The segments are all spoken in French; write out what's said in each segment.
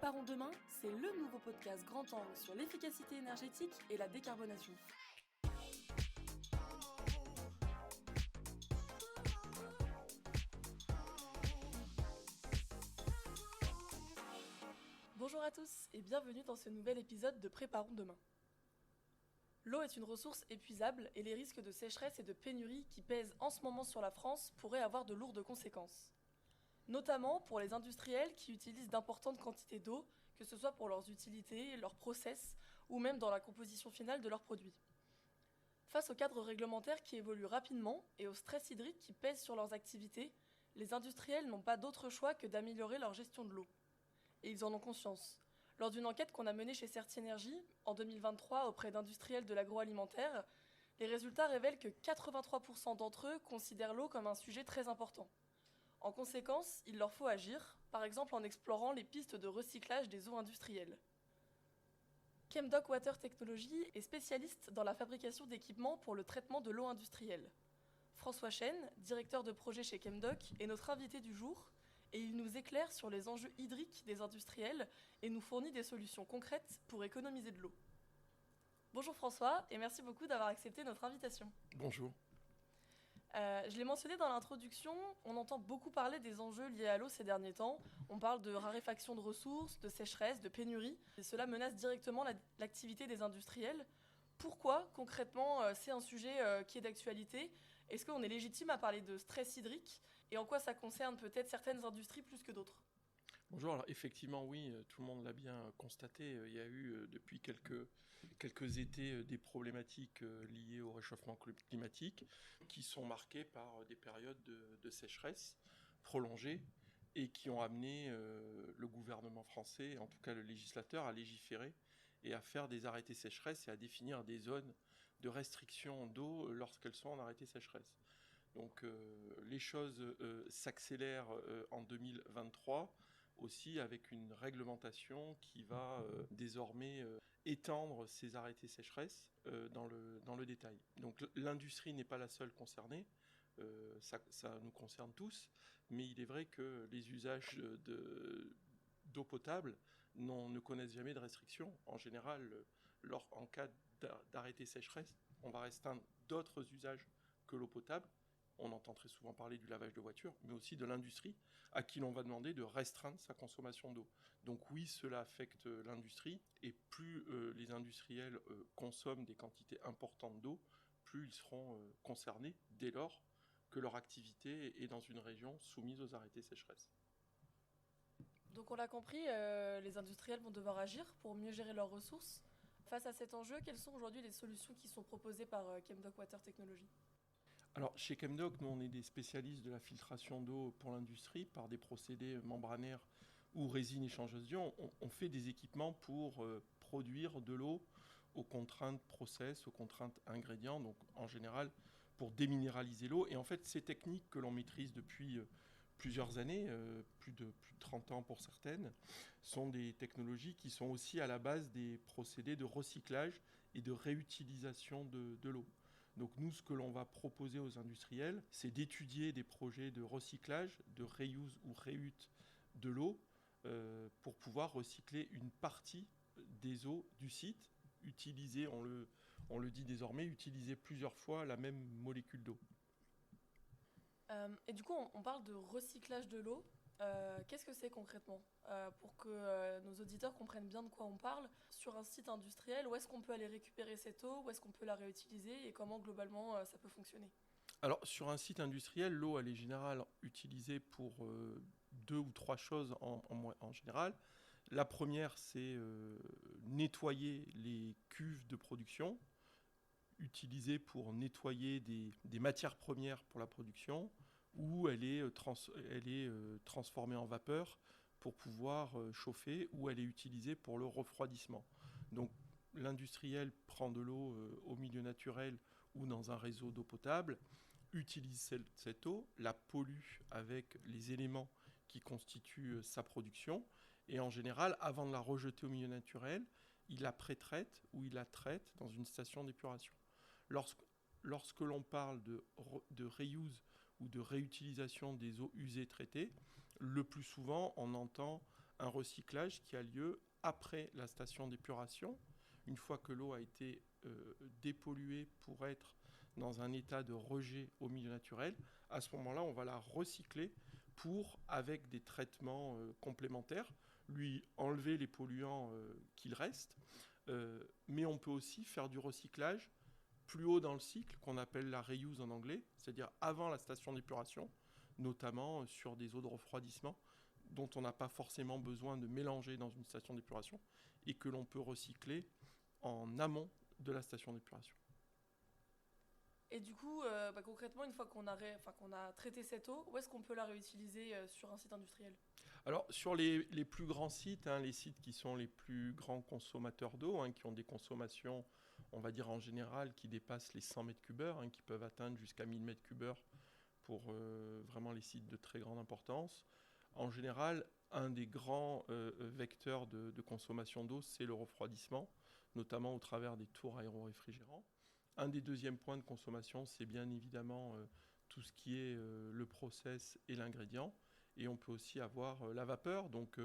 Préparons demain, c'est le nouveau podcast grand angle sur l'efficacité énergétique et la décarbonation. Bonjour à tous et bienvenue dans ce nouvel épisode de Préparons demain. L'eau est une ressource épuisable et les risques de sécheresse et de pénurie qui pèsent en ce moment sur la France pourraient avoir de lourdes conséquences. Notamment pour les industriels qui utilisent d'importantes quantités d'eau, que ce soit pour leurs utilités, leurs process ou même dans la composition finale de leurs produits. Face au cadre réglementaire qui évolue rapidement et au stress hydrique qui pèse sur leurs activités, les industriels n'ont pas d'autre choix que d'améliorer leur gestion de l'eau. Et ils en ont conscience. Lors d'une enquête qu'on a menée chez Certienergie en 2023 auprès d'industriels de l'agroalimentaire, les résultats révèlent que 83% d'entre eux considèrent l'eau comme un sujet très important. En conséquence, il leur faut agir, par exemple en explorant les pistes de recyclage des eaux industrielles. Chemdoc Water Technology est spécialiste dans la fabrication d'équipements pour le traitement de l'eau industrielle. François Chêne, directeur de projet chez Chemdoc, est notre invité du jour et il nous éclaire sur les enjeux hydriques des industriels et nous fournit des solutions concrètes pour économiser de l'eau. Bonjour François et merci beaucoup d'avoir accepté notre invitation. Bonjour. Je l'ai mentionné dans l'introduction, on entend beaucoup parler des enjeux liés à l'eau ces derniers temps. On parle de raréfaction de ressources, de sécheresse, de pénurie. Et cela menace directement l'activité des industriels. Pourquoi, concrètement, c'est un sujet qui est d'actualité ? Est-ce qu'on est légitime à parler de stress hydrique ? Et en quoi ça concerne peut-être certaines industries plus que d'autres ? Bonjour, alors effectivement oui, tout le monde l'a bien constaté, il y a eu depuis quelques étés des problématiques liées au réchauffement climatique qui sont marquées par des périodes de sécheresse prolongées et qui ont amené le gouvernement français, en tout cas le législateur, à légiférer et à faire des arrêtés sécheresse et à définir des zones de restriction d'eau lorsqu'elles sont en arrêté sécheresse. Donc les choses s'accélèrent en 2023, aussi avec une réglementation qui va désormais étendre ces arrêtés sécheresse dans le détail. Donc l'industrie n'est pas la seule concernée, ça nous concerne tous, mais il est vrai que les usages d'eau potable ne connaissent jamais de restrictions. En général, en cas d'arrêté sécheresse, on va restreindre d'autres usages que l'eau potable. On entend très souvent parler du lavage de voitures, mais aussi de l'industrie, à qui l'on va demander de restreindre sa consommation d'eau. Donc oui, cela affecte l'industrie, et plus les industriels consomment des quantités importantes d'eau, plus ils seront concernés dès lors que leur activité est dans une région soumise aux arrêtés sécheresse. Donc on l'a compris, les industriels vont devoir agir pour mieux gérer leurs ressources. Face à cet enjeu, quelles sont aujourd'hui les solutions qui sont proposées par Chemdoc Water Technology ? Alors, chez Chemdoc, nous, on est des spécialistes de la filtration d'eau pour l'industrie par des procédés membranaires ou résine échangeuse d'ions. On fait des équipements pour produire de l'eau aux contraintes process, aux contraintes ingrédients, donc en général pour déminéraliser l'eau. Et en fait, ces techniques que l'on maîtrise depuis plusieurs années, plus de 30 ans pour certaines, sont des technologies qui sont aussi à la base des procédés de recyclage et de réutilisation de l'eau. Donc nous, ce que l'on va proposer aux industriels, c'est d'étudier des projets de recyclage, de reuse ou reut de l'eau pour pouvoir recycler une partie des eaux du site, utiliser, on le dit désormais, utiliser plusieurs fois la même molécule d'eau. Et du coup, on parle de recyclage de l'eau. Qu'est-ce que c'est concrètement ? Pour que nos auditeurs comprennent bien de quoi on parle, sur un site industriel, où est-ce qu'on peut aller récupérer cette eau, où est-ce qu'on peut la réutiliser et comment globalement ça peut fonctionner ? Alors sur un site industriel, l'eau elle est généralement utilisée pour 2 ou 3 choses en général. La première, c'est nettoyer les cuves de production, utilisée pour nettoyer des matières premières pour la production, ou elle est transformée en vapeur pour pouvoir chauffer, ou elle est utilisée pour le refroidissement. Donc l'industriel prend de l'eau au milieu naturel ou dans un réseau d'eau potable, utilise cette eau, la pollue avec les éléments qui constituent sa production, et en général, avant de la rejeter au milieu naturel, il la pré-traite ou il la traite dans une station d'épuration. Lorsque l'on parle de reuse ou de réutilisation des eaux usées traitées, le plus souvent on entend un recyclage qui a lieu après la station d'épuration, une fois que l'eau a été dépolluée pour être dans un état de rejet au milieu naturel. À ce moment-là, on va la recycler pour, avec des traitements complémentaires, lui enlever les polluants qu'il reste. Mais on peut aussi faire du recyclage plus haut dans le cycle, qu'on appelle la reuse en anglais, c'est-à-dire avant la station d'épuration, notamment sur des eaux de refroidissement dont on n'a pas forcément besoin de mélanger dans une station d'épuration et que l'on peut recycler en amont de la station d'épuration. Et du coup, concrètement, une fois qu'on a traité cette eau, où est-ce qu'on peut la réutiliser sur un site industriel? Alors, sur les plus grands sites, les sites qui sont les plus grands consommateurs d'eau, qui ont des consommations, on va dire en général, qui dépassent les 100 mètres cubeurs, qui peuvent atteindre jusqu'à 1000 mètres cubeurs pour vraiment les sites de très grande importance. En général, un des grands vecteurs de consommation d'eau, c'est le refroidissement, notamment au travers des tours aéroréfrigérants. Un des deuxièmes points de consommation, c'est bien évidemment tout ce qui est le process et l'ingrédient. Et on peut aussi avoir la vapeur. Donc,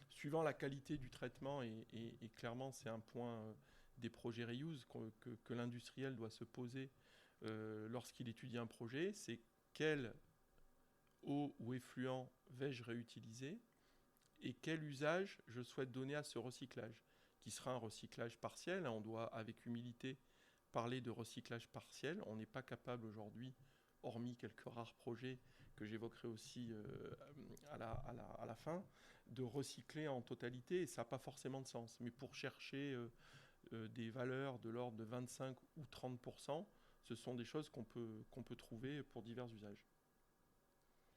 suivant la qualité du traitement, et clairement, c'est un point des projets reuse que l'industriel doit se poser lorsqu'il étudie un projet, c'est quelle eau ou effluent vais-je réutiliser et quel usage je souhaite donner à ce recyclage, qui sera un recyclage partiel. On doit, avec humilité, parler de recyclage partiel. On n'est pas capable aujourd'hui, hormis quelques rares projets que j'évoquerai aussi à la fin, de recycler en totalité, et ça n'a pas forcément de sens. Mais pour chercher des valeurs de l'ordre de 25 ou 30%, ce sont des choses qu'on peut trouver pour divers usages.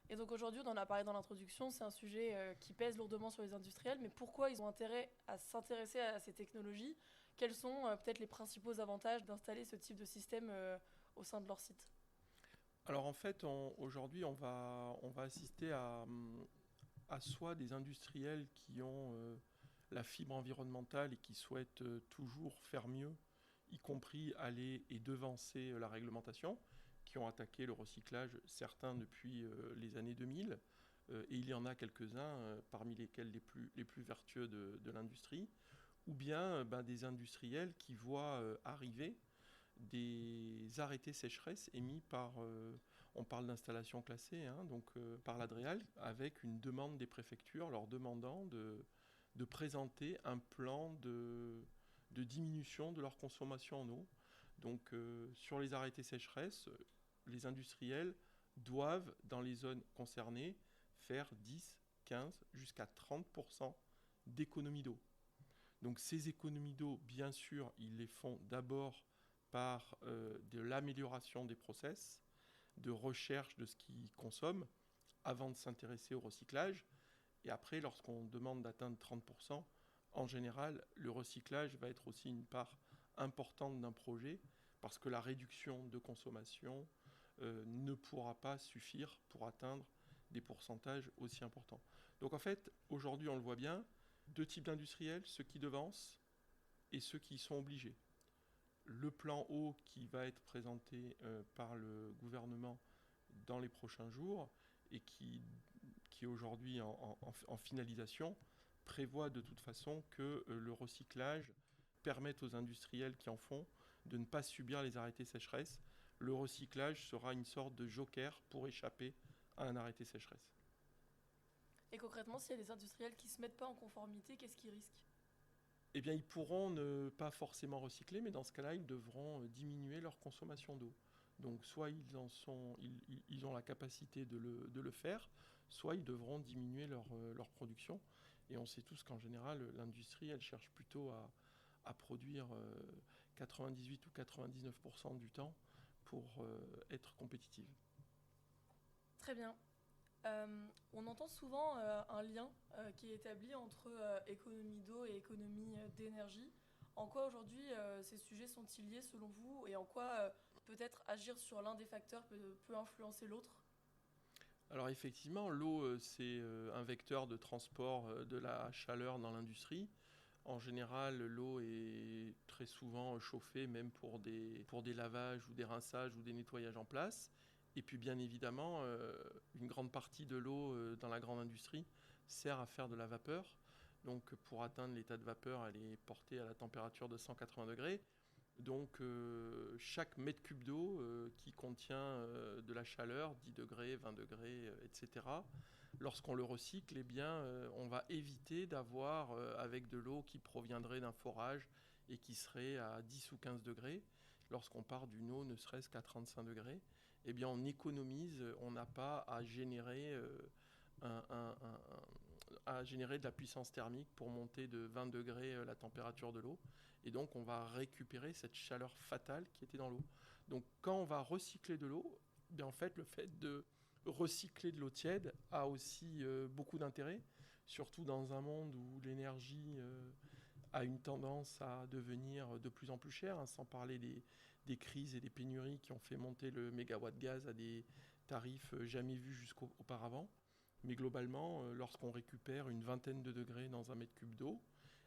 Et donc aujourd'hui, on en a parlé dans l'introduction, c'est un sujet qui pèse lourdement sur les industriels, mais pourquoi ils ont intérêt à s'intéresser à ces technologies? Quels sont peut-être les principaux avantages d'installer ce type de système au sein de leur site? Alors en fait, aujourd'hui, on va assister à soit des industriels qui ont la fibre environnementale et qui souhaitent toujours faire mieux, y compris aller et devancer la réglementation, qui ont attaqué le recyclage, certains depuis les années 2000, et il y en a quelques-uns parmi lesquels les plus vertueux de l'industrie, ou bien des industriels qui voient arriver des arrêtés sécheresse émis par, on parle d'installations classées, par l'Adréal, avec une demande des préfectures leur demandant de présenter un plan de diminution de leur consommation en eau. Donc sur les arrêtés sécheresse, les industriels doivent, dans les zones concernées, faire 10, 15, jusqu'à 30% d'économie d'eau. Donc ces économies d'eau, bien sûr, ils les font d'abord par de l'amélioration des process, de recherche de ce qu'ils consomment, avant de s'intéresser au recyclage. Et après, lorsqu'on demande d'atteindre 30%, en général, le recyclage va être aussi une part importante d'un projet, parce que la réduction de consommation ne pourra pas suffire pour atteindre des pourcentages aussi importants. Donc en fait, aujourd'hui, on le voit bien, deux types d'industriels, ceux qui devancent et ceux qui sont obligés. Le plan eau qui va être présenté par le gouvernement dans les prochains jours et qui est aujourd'hui en finalisation, prévoit de toute façon que le recyclage permette aux industriels qui en font de ne pas subir les arrêtés sécheresse. Le recyclage sera une sorte de joker pour échapper à un arrêté sécheresse. Et concrètement, s'il y a des industriels qui ne se mettent pas en conformité, qu'est-ce qu'ils risquent? Eh bien, ils pourront ne pas forcément recycler, mais dans ce cas-là, ils devront diminuer leur consommation d'eau. Donc, soit ils ont la capacité de le faire, soit ils devront diminuer leur production. Et on sait tous qu'en général, l'industrie, elle cherche plutôt à produire 98 ou 99% du temps pour être compétitive. Très bien. On entend souvent un lien qui est établi entre économie d'eau et économie d'énergie. En quoi aujourd'hui ces sujets sont-ils liés selon vous, et en quoi peut-être agir sur l'un des facteurs peut influencer l'autre? Alors effectivement, l'eau, c'est un vecteur de transport de la chaleur dans l'industrie. En général, l'eau est très souvent chauffée, même pour des lavages ou des rinçages ou des nettoyages en place. Et puis bien évidemment, une grande partie de l'eau dans la grande industrie sert à faire de la vapeur. Donc pour atteindre l'état de vapeur, elle est portée à la température de 180 degrés. Donc chaque mètre cube d'eau qui contient de la chaleur, 10 degrés, 20 degrés, etc., lorsqu'on le recycle, eh bien, on va éviter d'avoir avec de l'eau qui proviendrait d'un forage et qui serait à 10 ou 15 degrés. Lorsqu'on part d'une eau ne serait-ce qu'à 35 degrés, eh bien, on économise, on n'a pas à générer un, un- un- à générer de la puissance thermique pour monter de 20 degrés la température de l'eau. Et donc, on va récupérer cette chaleur fatale qui était dans l'eau. Donc, quand on va recycler de l'eau, bien, en fait, le fait de recycler de l'eau tiède a aussi beaucoup d'intérêt, surtout dans un monde où l'énergie a une tendance à devenir de plus en plus chère, hein, sans parler des crises et des pénuries qui ont fait monter le mégawatt gaz à des tarifs jamais vus jusqu'auparavant. Mais globalement, lorsqu'on récupère une vingtaine de degrés dans un mètre cube d'eau,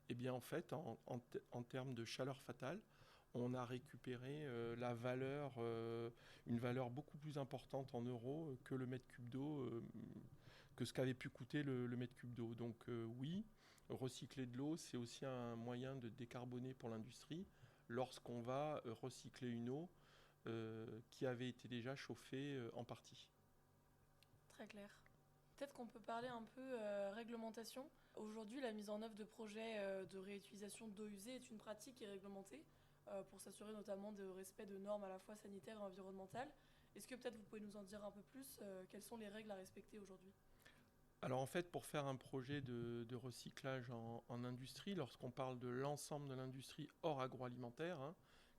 eh bien en fait, en termes de chaleur fatale, on a récupéré une valeur beaucoup plus importante en euros que le mètre cube d'eau, que ce qu'avait pu coûter le mètre cube d'eau. Donc oui, recycler de l'eau, c'est aussi un moyen de décarboner pour l'industrie lorsqu'on va recycler une eau qui avait été déjà chauffée en partie. Très clair. Peut-être qu'on peut parler un peu réglementation. Aujourd'hui, la mise en œuvre de projets de réutilisation d'eau usée est une pratique qui est réglementée pour s'assurer notamment de respect de normes à la fois sanitaires et environnementales. Est-ce que peut-être vous pouvez nous en dire un peu plus quelles sont les règles à respecter aujourd'hui? Alors en fait, pour faire un projet de recyclage en industrie, lorsqu'on parle de l'ensemble de l'industrie hors agroalimentaire, hein,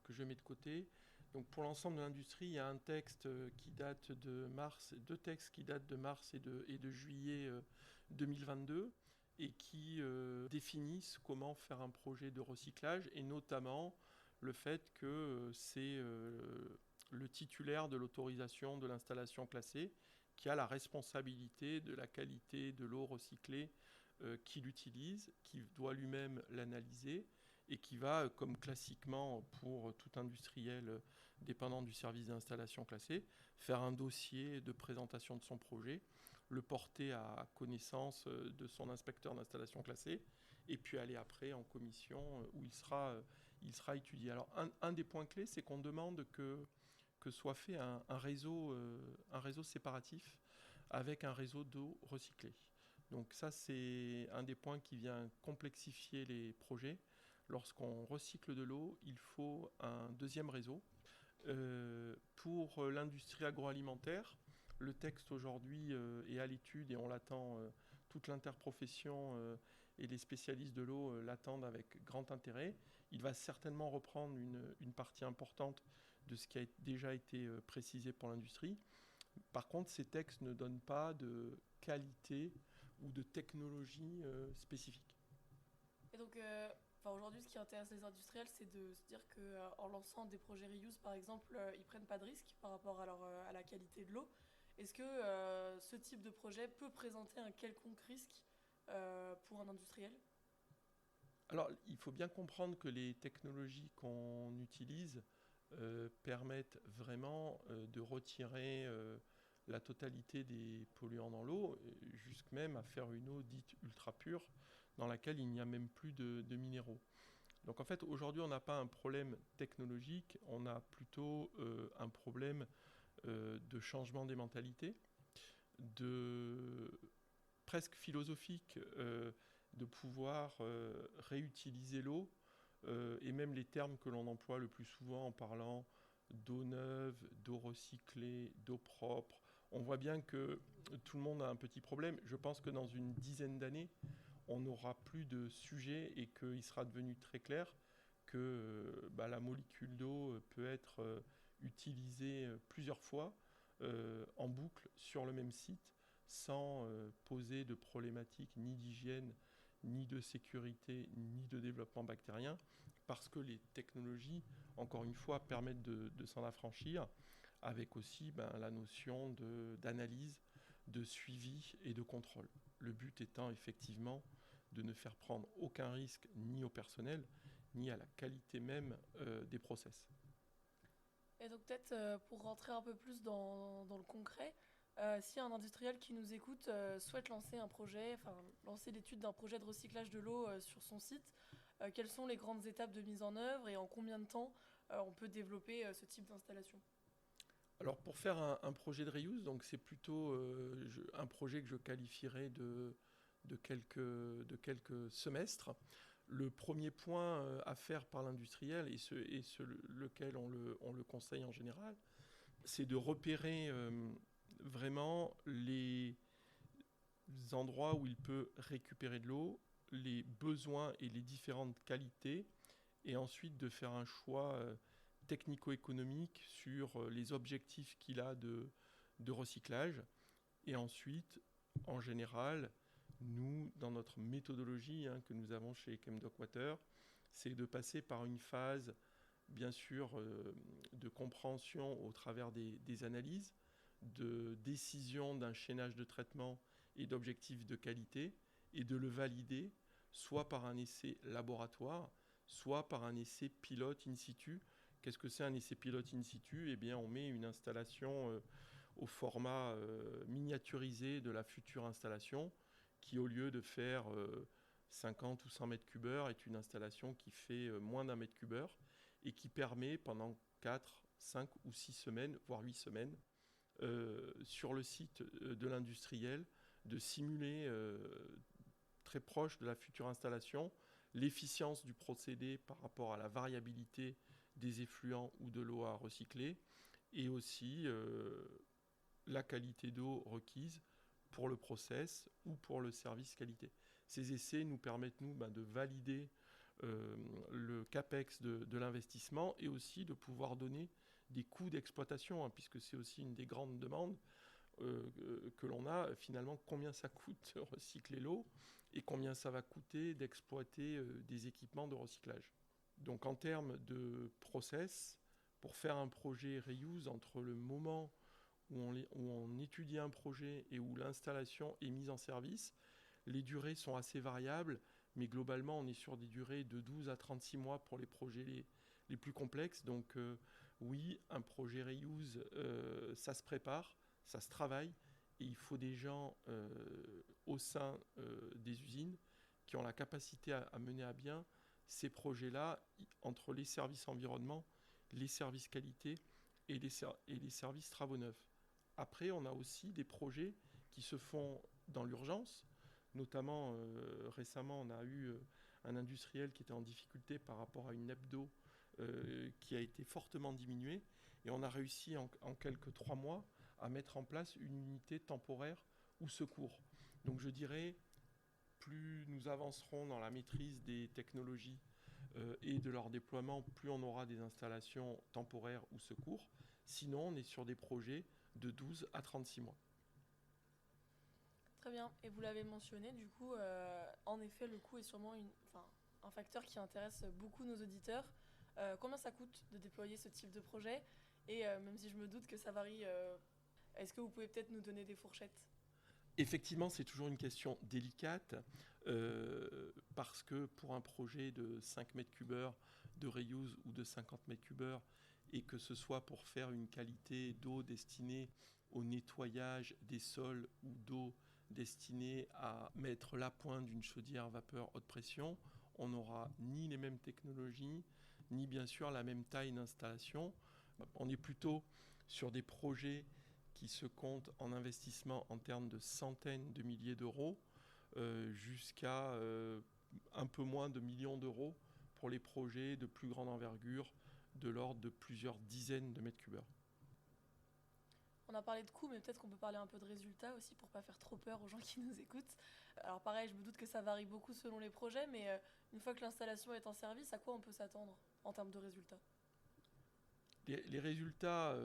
que je mets de côté, donc pour l'ensemble de l'industrie, il y a un texte qui date de mars, deux textes qui datent de mars et de juillet 2022 et qui définissent comment faire un projet de recyclage et notamment le fait que c'est le titulaire de l'autorisation de l'installation classée qui a la responsabilité de la qualité de l'eau recyclée qu'il utilise, qui doit lui-même l'analyser et qui va, comme classiquement pour tout industriel dépendant du service d'installation classée, faire un dossier de présentation de son projet, le porter à connaissance de son inspecteur d'installation classée et puis aller après en commission où il sera étudié. Alors un des points clés, c'est qu'on demande que soit fait un réseau séparatif avec un réseau d'eau recyclée. Donc ça, c'est un des points qui vient complexifier les projets. Lorsqu'on recycle de l'eau, il faut un deuxième réseau. Pour l'industrie agroalimentaire, le texte aujourd'hui est à l'étude et on l'attend, toute l'interprofession et les spécialistes de l'eau l'attendent avec grand intérêt. Il va certainement reprendre une partie importante de ce qui a déjà été précisé pour l'industrie. Par contre, ces textes ne donnent pas de qualité ou de technologie spécifique. Et donc, aujourd'hui, ce qui intéresse les industriels, c'est de se dire qu'en lançant des projets reuse, par exemple, ils prennent pas de risques par rapport à la qualité de l'eau. Est-ce que ce type de projet peut présenter un quelconque risque pour un industriel? Alors, il faut bien comprendre que les technologies qu'on utilise permettent vraiment de retirer la totalité des polluants dans l'eau, jusqu'à même à faire une eau dite ultra pure, dans laquelle il n'y a même plus de minéraux. Donc en fait, aujourd'hui, on n'a pas un problème technologique, on a plutôt un problème de changement des mentalités, de presque philosophique, de pouvoir réutiliser l'eau, et même les termes que l'on emploie le plus souvent en parlant d'eau neuve, d'eau recyclée, d'eau propre. On voit bien que tout le monde a un petit problème. Je pense que dans une dizaine d'années, on n'aura plus de sujet et qu'il sera devenu très clair que la molécule d'eau peut être utilisée plusieurs fois en boucle sur le même site sans poser de problématiques ni d'hygiène, ni de sécurité, ni de développement bactérien, parce que les technologies, encore une fois, permettent de s'en affranchir, avec aussi la notion d'analyse, de suivi et de contrôle. Le but étant effectivement de ne faire prendre aucun risque ni au personnel, ni à la qualité même des process. Et donc peut-être pour rentrer un peu plus dans le concret, Si un industriel qui nous écoute souhaite lancer un projet, enfin lancer l'étude d'un projet de recyclage de l'eau sur son site, quelles sont les grandes étapes de mise en œuvre et en combien de temps on peut développer ce type d'installation? Alors pour faire un projet de reuse, donc c'est plutôt un projet que je qualifierais de quelques semestres. Le premier point à faire par l'industriel, lequel on le conseille en général, c'est de repérer vraiment les endroits où il peut récupérer de l'eau, les besoins et les différentes qualités, et ensuite de faire un choix technico-économique sur les objectifs qu'il a de recyclage. Et ensuite, en général, nous, dans notre méthodologie que nous avons chez Chemdoc Water, c'est de passer par une phase, bien sûr, de compréhension au travers des analyses, de décision d'un chaînage de traitement et d'objectifs de qualité, et de le valider soit par un essai laboratoire, soit par un essai pilote in situ. Qu'est-ce que c'est un essai pilote in situ? Eh bien, on met une installation au format miniaturisé de la future installation, qui au lieu de faire 50 ou 100 mètres cubes heure, est une installation qui fait moins d'un mètre cube heure et qui permet pendant 4, 5 ou 6 semaines, voire 8 semaines, sur le site de l'industriel, de simuler très proche de la future installation l'efficience du procédé par rapport à la variabilité des effluents ou de l'eau à recycler, et aussi la qualité d'eau requise pour le process ou pour le service qualité. Ces essais nous permettent, de valider le CAPEX de l'investissement, et aussi de pouvoir donner des coûts d'exploitation, puisque c'est aussi une des grandes demandes que l'on a, finalement, combien ça coûte de recycler l'eau et combien ça va coûter d'exploiter des équipements de recyclage. Donc en termes de process, pour faire un projet reuse, entre le moment où on étudie un projet et où l'installation est mise en service, les durées sont assez variables, mais globalement on est sur des durées de 12 à 36 mois pour les projets les plus complexes. Donc oui, un projet reuse, ça se prépare, ça se travaille, et il faut des gens au sein des usines qui ont la capacité à mener à bien ces projets-là, entre les services environnement, les services qualité et les services travaux neufs. Après, on a aussi des projets qui se font dans l'urgence. Notamment, récemment, on a eu un industriel qui était en difficulté par rapport à une nappe d'eau qui a été fortement diminuée. Et on a réussi en quelques 3 mois à mettre en place une unité temporaire ou secours. Donc je dirais, plus nous avancerons dans la maîtrise des technologies et de leur déploiement, plus on aura des installations temporaires ou secours. Sinon, on est sur des projets de 12 à 36 mois. Très bien. Et vous l'avez mentionné, du coup, en effet, le coût est sûrement un facteur qui intéresse beaucoup nos auditeurs. Combien ça coûte de déployer ce type de projet? Et même si je me doute que ça varie, est-ce que vous pouvez peut-être nous donner des fourchettes? Effectivement, c'est toujours une question délicate parce que pour un projet de 5 mètres cubes heure de reuse ou de 50 mètres cubes heure, et que ce soit pour faire une qualité d'eau destinée au nettoyage des sols ou d'eau destinée à mettre la pointe d'une chaudière vapeur haute pression, on n'aura ni les mêmes technologies, ni bien sûr la même taille d'installation. On est plutôt sur des projets qui se comptent en investissement en termes de centaines de milliers d'euros jusqu'à un peu moins de millions d'euros pour les projets de plus grande envergure, de l'ordre de plusieurs dizaines de mètres cubes heure. On a parlé de coûts, mais peut-être qu'on peut parler un peu de résultats aussi pour pas faire trop peur aux gens qui nous écoutent. Alors pareil, je me doute que ça varie beaucoup selon les projets, mais une fois que l'installation est en service, à quoi on peut s'attendre en termes de résultats? Les résultats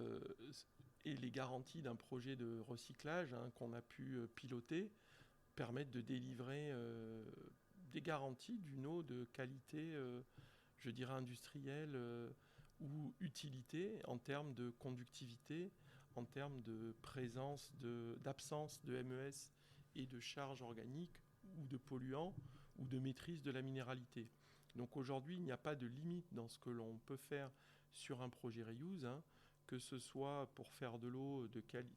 et les garanties d'un projet de recyclage qu'on a pu piloter permettent de délivrer des garanties d'une eau de qualité, je dirais industrielle ou utilité, en termes de conductivité, en termes de présence, d'absence de MES et de charges organiques ou de polluants ou de maîtrise de la minéralité. Donc aujourd'hui, il n'y a pas de limite dans ce que l'on peut faire sur un projet reuse, que ce soit pour faire de l'eau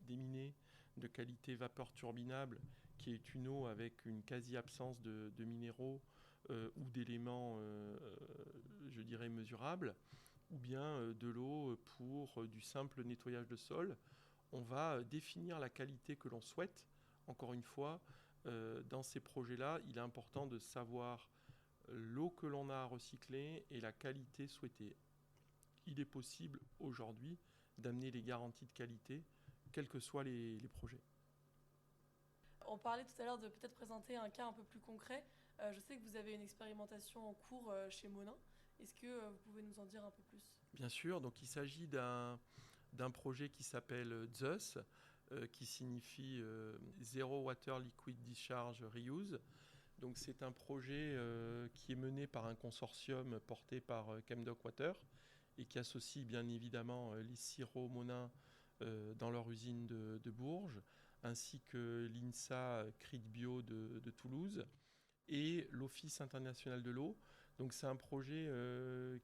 déminée de qualité vapeur turbinable, qui est une eau avec une quasi-absence de minéraux ou d'éléments, je dirais, mesurables, ou bien de l'eau pour du simple nettoyage de sol. On va définir la qualité que l'on souhaite. Encore une fois, dans ces projets-là, il est important de savoir l'eau que l'on a à recycler et la qualité souhaitée. Il est possible aujourd'hui d'amener les garanties de qualité, quels que soient les projets. On parlait tout à l'heure de peut-être présenter un cas un peu plus concret. Je sais que vous avez une expérimentation en cours chez Monin. Est-ce que vous pouvez nous en dire un peu plus ? Bien sûr, donc il s'agit d'un projet qui s'appelle ZEUS, qui signifie Zero Water Liquid Discharge Reuse. Donc c'est un projet qui est mené par un consortium porté par Chemdoc Water et qui associe bien évidemment les sirops Monin dans leur usine de Bourges, ainsi que l'INSA Crit Bio de Toulouse et l'Office international de l'eau. Donc c'est un projet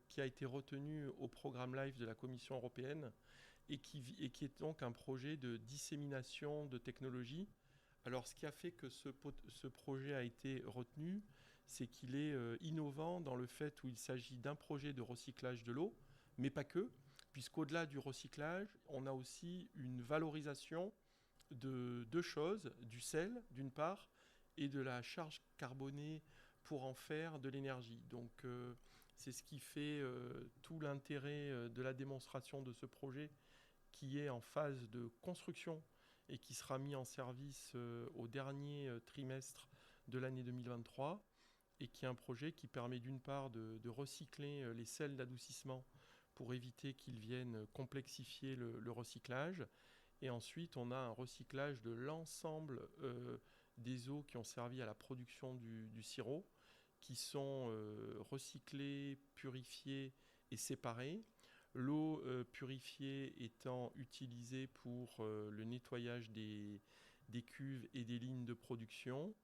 qui a été retenu au programme LIFE de la Commission européenne et qui est donc un projet de dissémination de technologies. Alors ce qui a fait que ce projet a été retenu, c'est qu'il est innovant dans le fait où il s'agit d'un projet de recyclage de l'eau, mais pas que, puisqu'au-delà du recyclage, on a aussi une valorisation de deux choses, du sel d'une part, et de la charge carbonée pour en faire de l'énergie. Donc c'est ce qui fait tout l'intérêt de la démonstration de ce projet qui est en phase de construction et qui sera mis en service au dernier trimestre de l'année 2023 et qui est un projet qui permet d'une part de recycler les sels d'adoucissement pour éviter qu'ils viennent complexifier le recyclage. Et ensuite, on a un recyclage de l'ensemble des eaux qui ont servi à la production du sirop, qui sont recyclées, purifiées et séparées. L'eau purifiée étant utilisée pour le nettoyage des cuves et des lignes de production,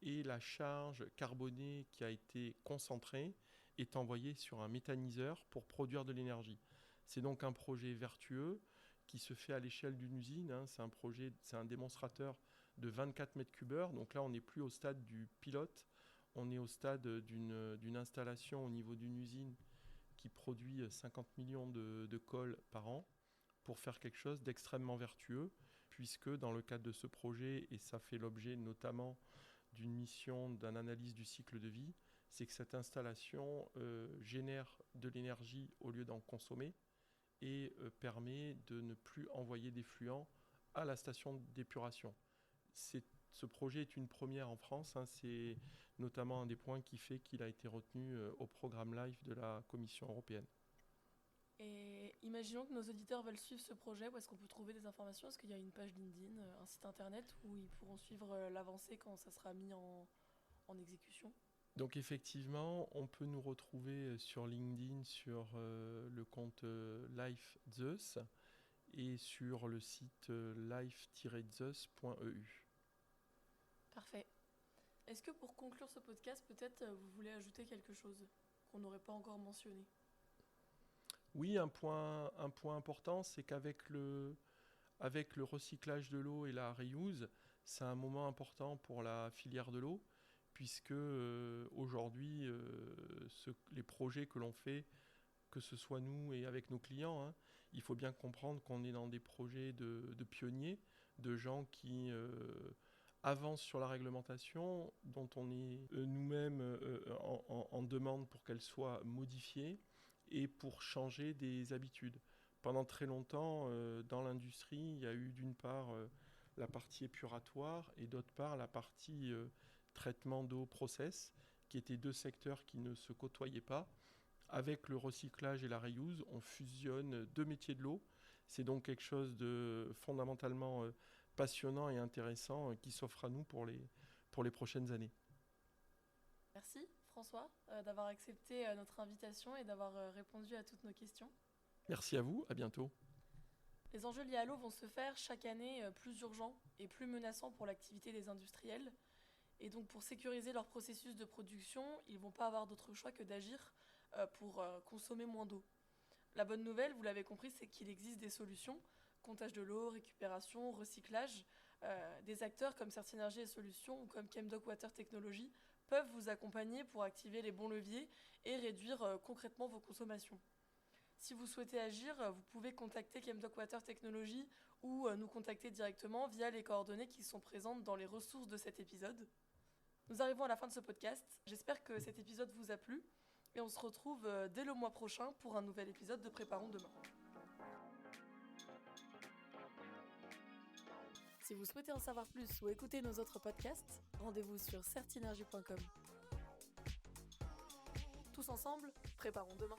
et la charge carbonée qui a été concentrée est envoyée sur un méthaniseur pour produire de l'énergie. C'est donc un projet vertueux qui se fait à l'échelle d'une usine. C'est un démonstrateur de 24 mètres cubeurs. Donc là, on n'est plus au stade du pilote, on est au stade d'une installation au niveau d'une usine qui produit 50 millions de cols par an pour faire quelque chose d'extrêmement vertueux, puisque dans le cadre de ce projet, et ça fait l'objet notamment d'une mission d'une analyse du cycle de vie, c'est que cette installation génère de l'énergie au lieu d'en consommer et permet de ne plus envoyer d'effluents à la station d'épuration. Ce projet est une première en France, c'est notamment un des points qui fait qu'il a été retenu au programme LIFE de la Commission européenne. Et imaginons que nos auditeurs veulent suivre ce projet, où est-ce qu'on peut trouver des informations ? Est-ce qu'il y a une page LinkedIn, un site internet où ils pourront suivre l'avancée quand ça sera mis en exécution ? Donc effectivement, on peut nous retrouver sur LinkedIn sur le compte Life Zeus et sur le site life-zeus.eu. Parfait. Est-ce que pour conclure ce podcast, peut-être vous voulez ajouter quelque chose qu'on n'aurait pas encore mentionné ? Oui, un point important, c'est qu'avec le recyclage de l'eau et la reuse, c'est un moment important pour la filière de l'eau, puisque aujourd'hui, les projets que l'on fait, que ce soit nous et avec nos clients, il faut bien comprendre qu'on est dans des projets de pionniers, de gens qui avancent sur la réglementation, dont on est nous-mêmes en demande pour qu'elle soit modifiée et pour changer des habitudes. Pendant très longtemps, dans l'industrie, il y a eu d'une part la partie épuratoire et d'autre part la partie traitement d'eau process, qui étaient deux secteurs qui ne se côtoyaient pas. Avec le recyclage et la reuse, on fusionne deux métiers de l'eau. C'est donc quelque chose de fondamentalement passionnant et intéressant qui s'offre à nous pour les prochaines années. Merci François d'avoir accepté notre invitation et d'avoir répondu à toutes nos questions. Merci à vous, à bientôt. Les enjeux liés à l'eau vont se faire chaque année plus urgents et plus menaçants pour l'activité des industriels. Et donc pour sécuriser leur processus de production, ils ne vont pas avoir d'autre choix que d'agir pour consommer moins d'eau. La bonne nouvelle, vous l'avez compris, c'est qu'il existe des solutions, comptage de l'eau, récupération, recyclage, Des acteurs comme Certinergie et Solutions ou comme Chemdoc Water Technology peuvent vous accompagner pour activer les bons leviers et réduire concrètement vos consommations. Si vous souhaitez agir, vous pouvez contacter Chemdoc Water Technology ou nous contacter directement via les coordonnées qui sont présentes dans les ressources de cet épisode. Nous arrivons à la fin de ce podcast. J'espère que cet épisode vous a plu et on se retrouve dès le mois prochain pour un nouvel épisode de Préparons demain. Si vous souhaitez en savoir plus ou écouter nos autres podcasts, rendez-vous sur certinergie.com. Tous ensemble, préparons demain.